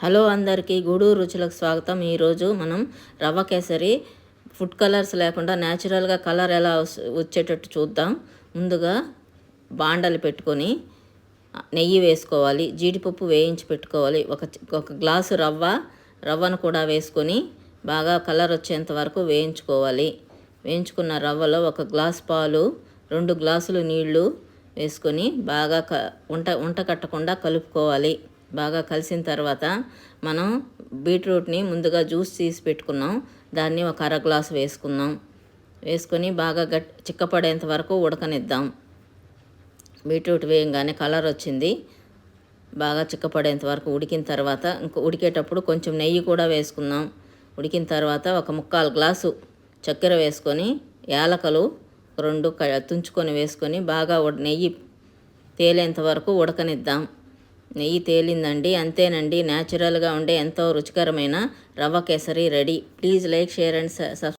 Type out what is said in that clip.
Hello అందరికీ గూడూరు రుచులకు స్వాగతం. ఈరోజు మనం రవ్వ కేసరి ఫుడ్ కలర్స్ లేకుండా న్యాచురల్గా కలర్ ఎలా వచ్చేటట్టు చూద్దాం. ముందుగా బాండలు పెట్టుకొని నెయ్యి వేసుకోవాలి, జీడిపప్పు వేయించి పెట్టుకోవాలి. ఒక గ్లాసు రవ్వను కూడా వేసుకొని బాగా కలర్ వచ్చేంత వరకు వేయించుకోవాలి. వేయించుకున్న రవ్వలో ఒక గ్లాస్ పాలు, 2 గ్లాసులు నీళ్లు వేసుకొని బాగా ఉంట కట్టకుండా కలుపుకోవాలి. బాగా కలిసిన తర్వాత మనం బీట్రూట్ని ముందుగా జ్యూస్ తీసి పెట్టుకున్నాం, దాన్ని ఒక అర గ్లాసు వేసుకుందాం. వేసుకొని బాగా చిక్కపడేంత వరకు ఉడకనిద్దాం. బీట్రూట్ వేయంగానే కలర్ వచ్చింది, బాగా చిక్కపడేంత వరకు ఉడికిన తర్వాత ఉడికేటప్పుడు కొంచెం నెయ్యి కూడా వేసుకుందాం. ఉడికిన తర్వాత ఒక 1/4 గ్లాసు చక్కెర వేసుకొని యాలకలు 2 తుంచుకొని వేసుకొని బాగా నెయ్యి తేలేంత వరకు ఉడకనిద్దాం. నెయ్యి తేలిందండి, అంతేనండి. న్యాచురల్గా ఉండే ఎంతో రుచికరమైన రవ్వ kesari ready. Please like, share and subscribe.